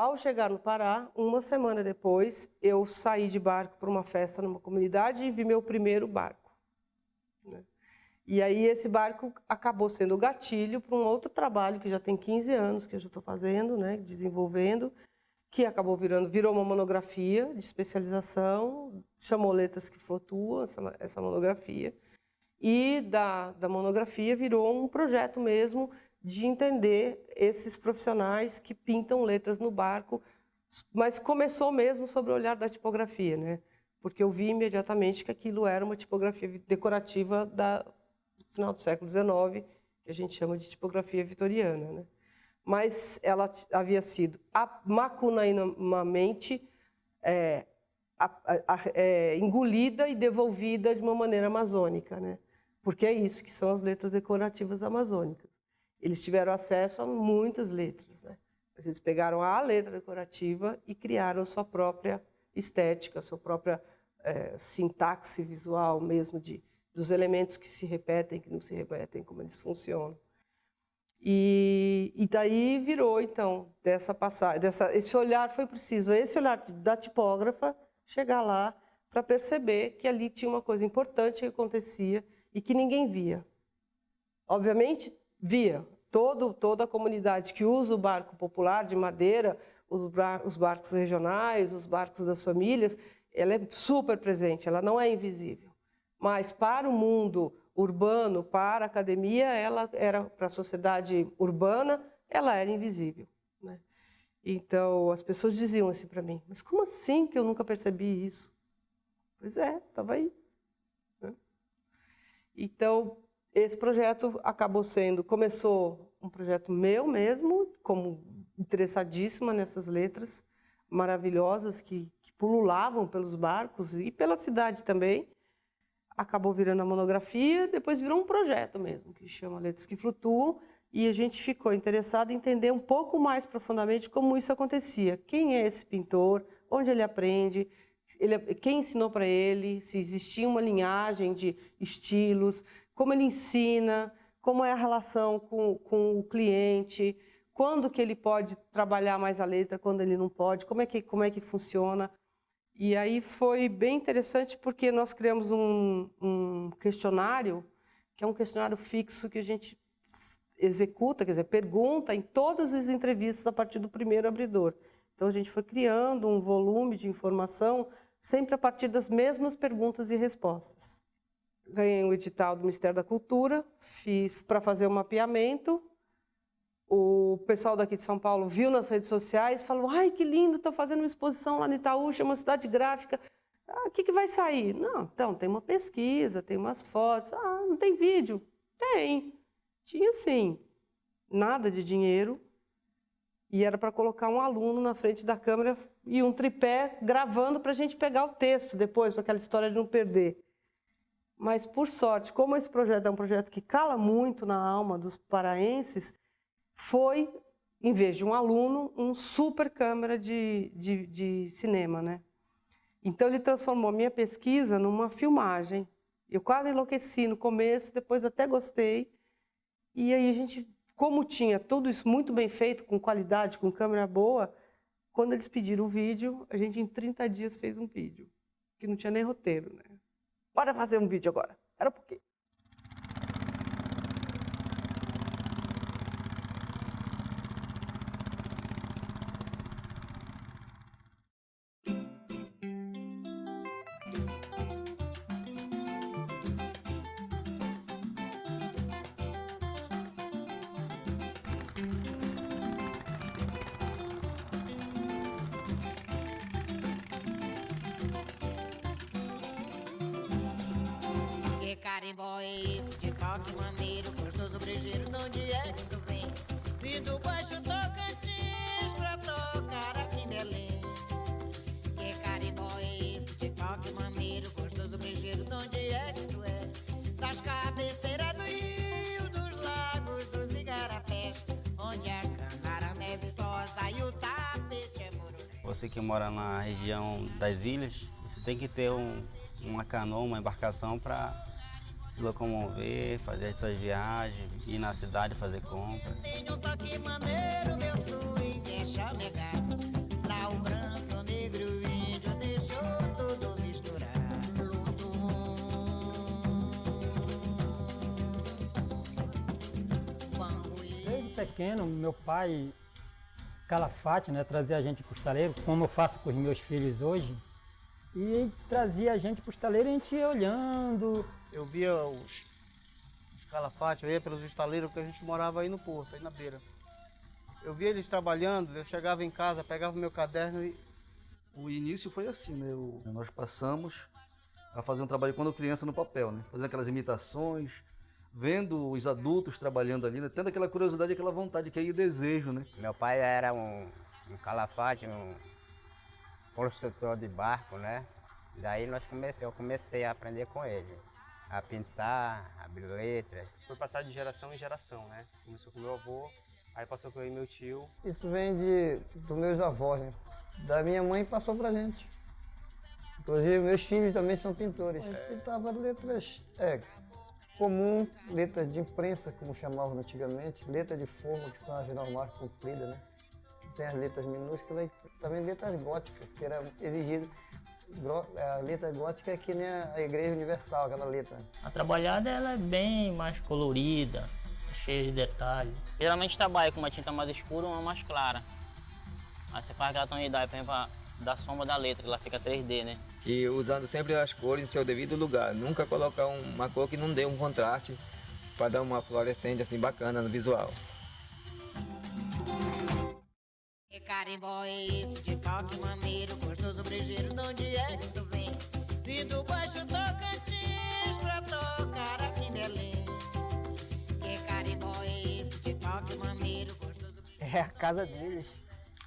ao chegar no Pará, uma semana depois, eu saí de barco para uma festa numa comunidade e vi meu primeiro barco, né? E aí esse barco acabou sendo o gatilho para um outro trabalho que já tem 15 anos que eu já estou fazendo, né, desenvolvendo, que acabou virou uma monografia de especialização, chamou Letras que Flutuam, essa monografia, e da monografia virou um projeto mesmo de entender esses profissionais que pintam letras no barco, mas começou mesmo sobre o olhar da tipografia, né? Porque eu vi imediatamente que aquilo era uma tipografia decorativa do final do século XIX, que a gente chama de tipografia vitoriana, né? Mas ela havia sido macunaímamente engolida e devolvida de uma maneira amazônica, né? Porque é isso que são as letras decorativas amazônicas. Eles tiveram acesso a muitas letras, né? Mas eles pegaram a letra decorativa e criaram sua própria estética, sua própria sintaxe visual mesmo, dos elementos que se repetem, que não se repetem, como eles funcionam. E daí virou, então, dessa passagem, esse olhar foi preciso, esse olhar da tipógrafa, chegar lá para perceber que ali tinha uma coisa importante que acontecia e que ninguém via. Obviamente, via. Toda a comunidade que usa o barco popular de madeira, os barcos regionais, os barcos das famílias, ela é super presente, ela não é invisível. Mas para o mundo urbano, para a academia, ela era, para a sociedade urbana, ela era invisível, né? Então, as pessoas diziam assim para mim, mas como assim que eu nunca percebi isso? Pois é, estava aí, né? Então, esse projeto começou um projeto meu mesmo, como interessadíssima nessas letras maravilhosas que pululavam pelos barcos e pela cidade também. Acabou virando a monografia, depois virou um projeto mesmo, que chama Letras que Flutuam, e a gente ficou interessado em entender um pouco mais profundamente como isso acontecia. Quem é esse pintor, onde ele aprende, quem ensinou para ele, se existia uma linhagem de estilos, como ele ensina, como é a relação com o cliente, quando que ele pode trabalhar mais a letra, quando ele não pode, como é que funciona. E aí foi bem interessante porque nós criamos um questionário, que é um questionário fixo que a gente executa, quer dizer, pergunta em todas as entrevistas a partir do primeiro abridor. Então a gente foi criando um volume de informação sempre a partir das mesmas perguntas e respostas. Ganhei um edital do Ministério da Cultura, fiz para fazer um mapeamento. O pessoal daqui de São Paulo viu nas redes sociais, falou, ai, que lindo, estou fazendo uma exposição lá no Itaú, chama Cidade Gráfica. Ah, o que vai sair? Não, então, tem uma pesquisa, tem umas fotos. Ah, não tem vídeo? Tem. Tinha sim. Nada de dinheiro. E era para colocar um aluno na frente da câmera e um tripé gravando para a gente pegar o texto depois, para aquela história de não perder. Mas, por sorte, como esse projeto é um projeto que cala muito na alma dos paraenses, foi, em vez de um aluno, um super câmera de cinema, né? Então, ele transformou a minha pesquisa numa filmagem. Eu quase enlouqueci no começo, depois até gostei. E aí a gente, como tinha tudo isso muito bem feito, com qualidade, com câmera boa, quando eles pediram o vídeo, a gente em 30 dias fez um vídeo, que não tinha nem roteiro, né? Bora fazer um vídeo agora. Era por quê? Carimbó é esse, de qualquer maneira, gostoso brejeiro, de onde é que tu vem? Vim do Baixo Tocantins pra tocar aqui em Belém. Que carimbó é esse, de qualquer maneira, gostoso brejeiro, de onde é que tu é? Das cabeceiras do rio, dos lagos, dos igarapés, onde a canara neve sosa e o tapete é moro. Você que mora na região das ilhas, você tem que ter uma canoa, uma embarcação para se locomover, fazer as suas viagens, ir na cidade fazer compras. Tenho um toque maneiro, meu swing é chamegado. pequeno, meu pai, Calafate, né, trazia a gente para o estaleiro, como eu faço com os meus filhos hoje, e trazia a gente para o estaleiro e a gente ia olhando. Eu via os Calafate, eu ia pelos estaleiros, porque a gente morava aí no porto, aí na beira. Eu via eles trabalhando, eu chegava em casa, pegava meu caderno e... O início foi assim, né? Nós passamos a fazer um trabalho quando criança no papel, né? Fazendo aquelas imitações, vendo os adultos trabalhando ali, né? Tendo aquela curiosidade, aquela vontade, que aí o desejo, né? Meu pai era um Calafate, um construtor de barco, né? Daí eu comecei a aprender com ele, a pintar, abrir letras. Foi passado de geração em geração, né? Começou com meu avô, aí passou com eu e meu tio. Isso vem dos meus avós, né? Da minha mãe passou pra gente. Inclusive, meus filhos também são pintores. Pintava letras comum, letras de imprensa, como chamavam antigamente, letras de forma, que são as normais compridas, né? Tem as letras minúsculas e também letras góticas, que era exigido. A letra gótica é que nem a Igreja Universal, aquela letra. A trabalhada ela é bem mais colorida, cheia de detalhes. Geralmente trabalha com uma tinta mais escura ou uma mais clara. Aí você faz aquela tonalidade, por exemplo, da sombra da letra, que ela fica 3D, né? E usando sempre as cores em seu devido lugar. Nunca colocar uma cor que não dê um contraste para dar uma fluorescente assim bacana no visual. Que carimbó é esse de toque maneiro, gostoso brejeiro, de onde é que tu vem? Vim do Baixo Tocantins pra tocar aqui em Belém. Que carimbó é esse de toque maneiro, gostoso brejeiro... É a casa deles,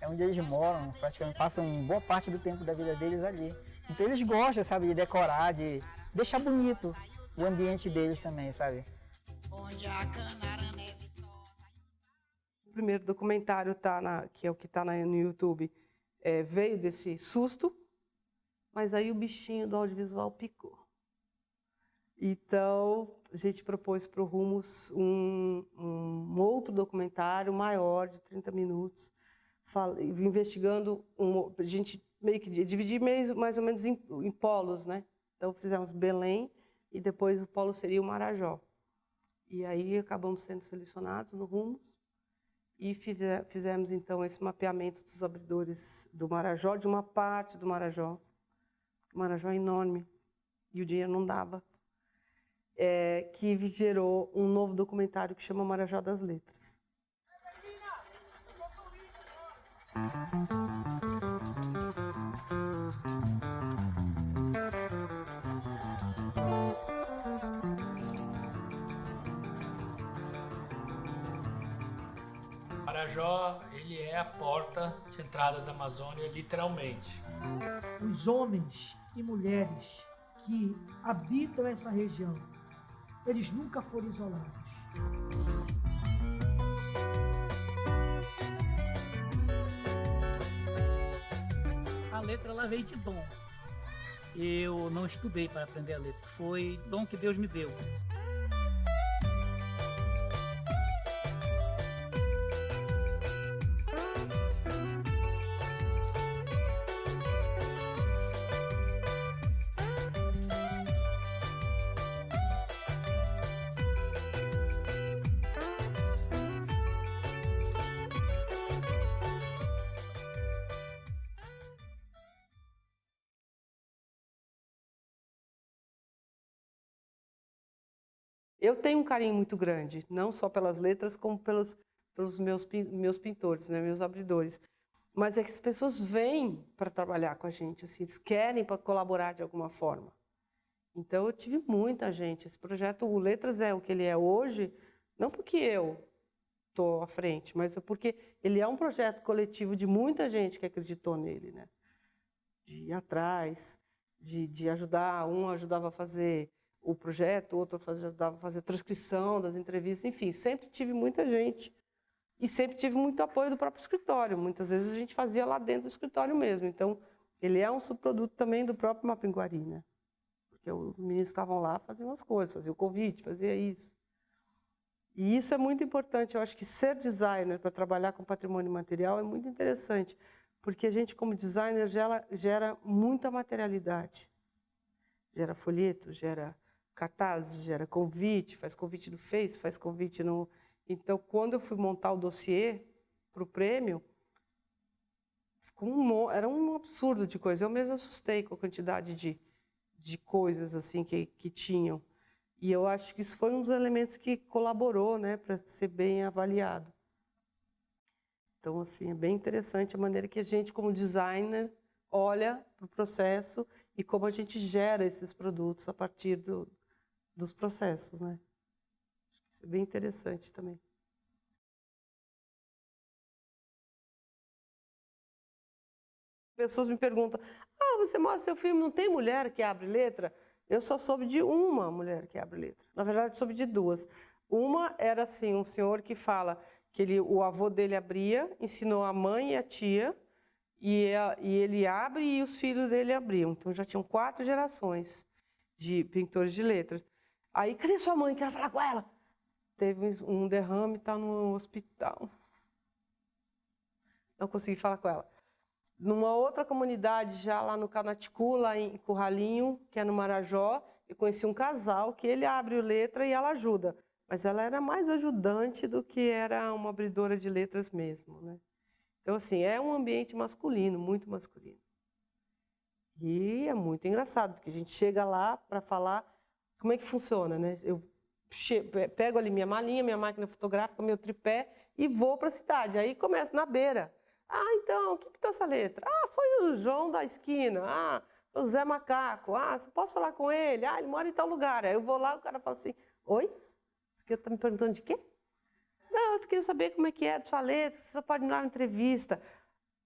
é onde eles moram, praticamente passam boa parte do tempo da vida deles ali. Então eles gostam, sabe, de decorar, de deixar bonito o ambiente deles também, sabe? Onde a canara neve só... O primeiro documentário, que é o que está no YouTube, veio desse susto, mas aí o bichinho do audiovisual picou. Então, a gente propôs para o Rumos um outro documentário maior, de 30 minutos, investigando, a gente meio que dividir mais ou menos em polos, né? Então, fizemos Belém e depois o polo seria o Marajó. E aí acabamos sendo selecionados no Rumos e fizemos, então, esse mapeamento dos abridores do Marajó, de uma parte do Marajó. O Marajó é enorme e o dinheiro não dava. Que gerou um novo documentário que chama Marajó das Letras. Marajó, ele é a porta de entrada da Amazônia, literalmente. Os homens e mulheres que habitam essa região, eles nunca foram isolados. A letra ela veio de dom. Eu não estudei para aprender a letra, foi dom que Deus me deu. Eu tenho um carinho muito grande, não só pelas letras, como pelos meus pintores, né, meus abridores. Mas é que as pessoas vêm para trabalhar com a gente, assim, eles querem para colaborar de alguma forma. Então, eu tive muita gente. Esse projeto, o Letras é o que ele é hoje, não porque eu estou à frente, mas é porque ele é um projeto coletivo de muita gente que acreditou nele, né? De ir atrás, de ajudar. Um ajudava a fazer o projeto, o outro ajudava a fazer a transcrição das entrevistas, enfim, sempre tive muita gente e sempre tive muito apoio do próprio escritório. Muitas vezes a gente fazia lá dentro do escritório mesmo. Então, ele é um subproduto também do próprio Mapinguari, né? Porque os meninos estavam lá, faziam as coisas, faziam o convite, fazia isso. E isso é muito importante. Eu acho que ser designer para trabalhar com patrimônio material é muito interessante, porque a gente, como designer, gera muita materialidade. Gera folheto, gera cartaz, gera convite, faz convite no Face, faz convite Então, quando eu fui montar o dossiê para o prêmio, era um absurdo de coisa. Eu mesma assustei com a quantidade de coisas assim que tinham. E eu acho que isso foi um dos elementos que colaborou, né, para ser bem avaliado. Então, assim, é bem interessante a maneira que a gente, como designer, olha para o processo e como a gente gera esses produtos a partir dos processos, né? Isso é bem interessante também. Pessoas me perguntam, você mostra seu filme, não tem mulher que abre letra? Eu só soube de uma mulher que abre letra. Na verdade, soube de duas. Uma era assim, um senhor que fala que o avô dele abria, ensinou a mãe e a tia, e ele abre e os filhos dele abriam. Então já tinham 4 gerações de pintores de letras. Aí, cadê sua mãe? Quero falar com ela. Teve um derrame, está no hospital. Não consegui falar com ela. Numa outra comunidade, já lá no Canaticu, lá em Curralinho, que é no Marajó, eu conheci um casal que ele abre letra e ela ajuda. Mas ela era mais ajudante do que era uma abridora de letras mesmo, né? Então, assim, é um ambiente masculino, muito masculino. E é muito engraçado, porque a gente chega lá para falar como é que funciona, né? Eu pego ali minha malinha, minha máquina fotográfica, meu tripé e vou para a cidade. Aí começo na beira. Então, quem pintou essa letra? Foi o João da esquina. O Zé Macaco. Você posso falar com ele? Ele mora em tal lugar. Aí eu vou lá, o cara fala assim, oi? Você está me perguntando de quê? Não, eu queria saber como é que é a sua letra, você só pode me dar uma entrevista.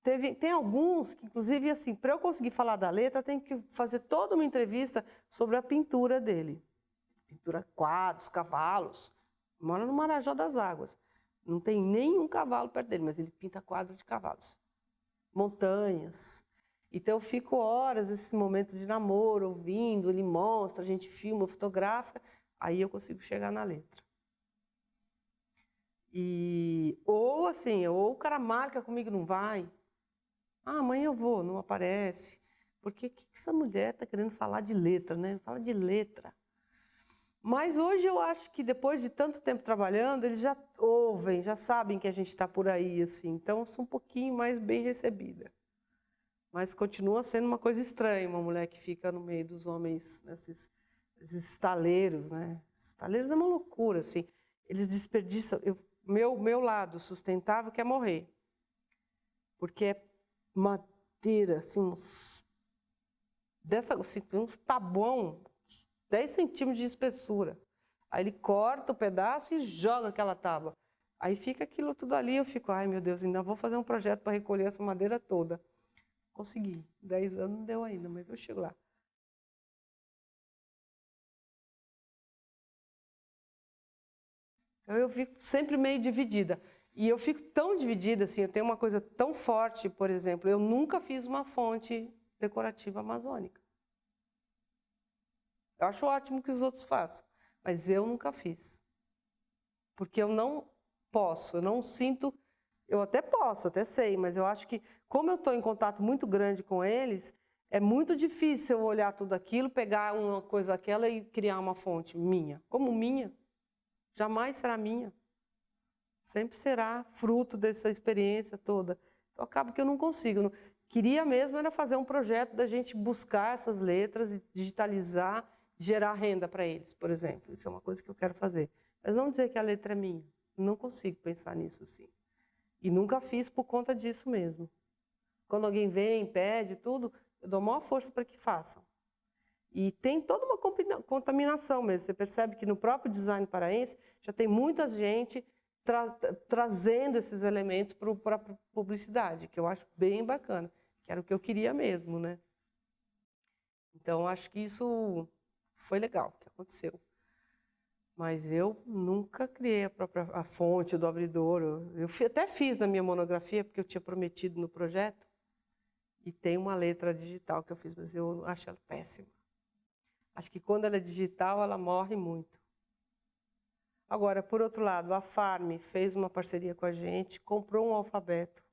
Tem alguns que, inclusive, assim, para eu conseguir falar da letra, eu tenho que fazer toda uma entrevista sobre a pintura dele. Pintura quadros, cavalos. Mora no Marajó das Águas. Não tem nenhum cavalo perto dele, mas ele pinta quadros de cavalos. Montanhas. Então eu fico horas nesse momento de namoro, ouvindo, ele mostra, a gente filma, fotografa, aí eu consigo chegar na letra. Ou assim, ou o cara marca comigo, não vai. Amanhã eu vou, não aparece. Porque o que essa mulher está querendo falar de letra, né? Fala de letra. Mas hoje eu acho que depois de tanto tempo trabalhando, eles já ouvem, já sabem que a gente está por aí, assim. Então eu sou um pouquinho mais bem recebida. Mas continua sendo uma coisa estranha, uma mulher que fica no meio dos homens, nesses estaleiros, né? Estaleiros é uma loucura, assim. Eles desperdiçam. Meu lado sustentável quer morrer. Porque é madeira, assim, uns tabuão, 10 centímetros de espessura. Aí ele corta o pedaço e joga aquela tábua. Aí fica aquilo tudo ali, eu fico, ai meu Deus, ainda vou fazer um projeto para recolher essa madeira toda. Consegui. 10 anos não deu ainda, mas eu chego lá. Então eu fico sempre meio dividida. E eu fico tão dividida, assim, eu tenho uma coisa tão forte, por exemplo, eu nunca fiz uma fonte decorativa amazônica. Eu acho ótimo que os outros façam, mas eu nunca fiz. Porque eu não posso, eu não sinto... Eu até posso, até sei, mas eu acho que, como eu estou em contato muito grande com eles, é muito difícil eu olhar tudo aquilo, pegar uma coisa daquela e criar uma fonte minha. Como minha, jamais será minha. Sempre será fruto dessa experiência toda. Então, acaba que eu não consigo. Queria mesmo era fazer um projeto da gente buscar essas letras e digitalizar, gerar renda para eles, por exemplo. Isso é uma coisa que eu quero fazer. Mas não dizer que a letra é minha. Não consigo pensar nisso assim. E nunca fiz por conta disso mesmo. Quando alguém vem, pede tudo, eu dou a maior força para que façam. E tem toda uma contaminação mesmo. Você percebe que no próprio design paraense já tem muita gente trazendo esses elementos para a publicidade, que eu acho bem bacana, que era o que eu queria mesmo, né? Então, acho que isso foi legal, que aconteceu. Mas eu nunca criei a fonte do abridor. Eu até fiz na minha monografia, porque eu tinha prometido no projeto, e tem uma letra digital que eu fiz, mas eu acho ela péssima. Acho que quando ela é digital, ela morre muito. Agora, por outro lado, a Farm fez uma parceria com a gente, comprou um alfabeto,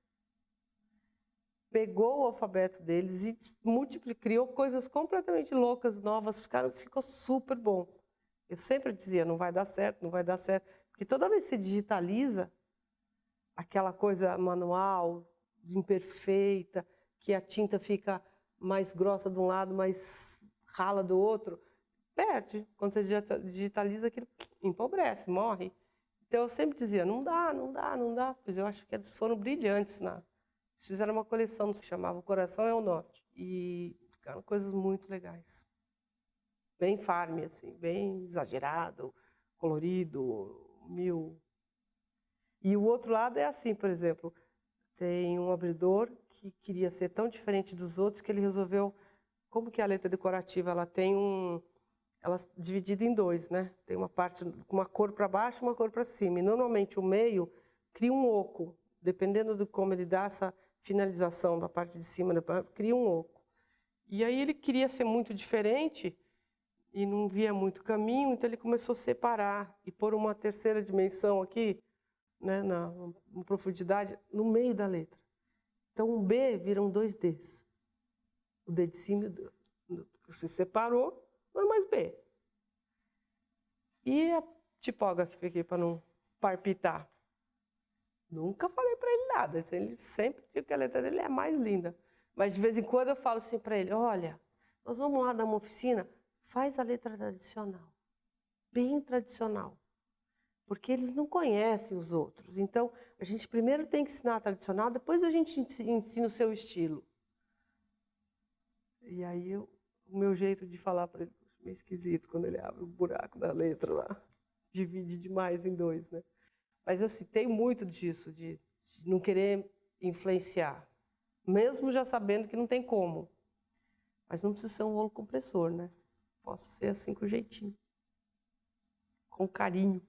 pegou o alfabeto deles e criou coisas completamente loucas, novas, ficou super bom. Eu sempre dizia, não vai dar certo, não vai dar certo, porque Porque toda vez que você digitaliza, aquela coisa manual, imperfeita, que a tinta fica mais grossa de um lado, mais rala do outro, perde. Quando você digitaliza, aquilo empobrece, morre. Então eu sempre dizia, não dá, não dá, não dá. Pois eu acho que eles foram brilhantes. Eles fizeram uma coleção que se chamava O Coração é o Norte. E ficaram coisas muito legais. Bem farm, assim, bem exagerado, colorido, mil. E o outro lado é assim, por exemplo, tem um abridor que queria ser tão diferente dos outros que ele resolveu, como que a letra decorativa, ela tem ela é dividida em dois, né? Tem uma parte com uma cor para baixo e uma cor para cima. E normalmente o meio cria um oco, dependendo de como ele dá essa finalização da parte de cima, cria um oco. E aí ele queria ser muito diferente e não via muito caminho, então ele começou a separar e pôr uma terceira dimensão aqui, né, na profundidade, no meio da letra. Então um B viram dois Ds. O D de cima se separou, não é mais B. E a tipógrafa aqui para não palpitar. Nunca falei para ele nada, ele sempre diz que a letra dele é a mais linda. Mas de vez em quando eu falo assim para ele, olha, nós vamos lá dar uma oficina, faz a letra tradicional, bem tradicional. Porque eles não conhecem os outros. Então, a gente primeiro tem que ensinar a tradicional, depois a gente ensina o seu estilo. E aí, o meu jeito de falar para ele, meio esquisito, quando ele abre o buraco da letra lá. Divide demais em dois, né? Mas, assim, tem muito disso, de não querer influenciar. Mesmo já sabendo que não tem como. Mas não precisa ser um rolo compressor, né? Posso ser assim com jeitinho. Com carinho.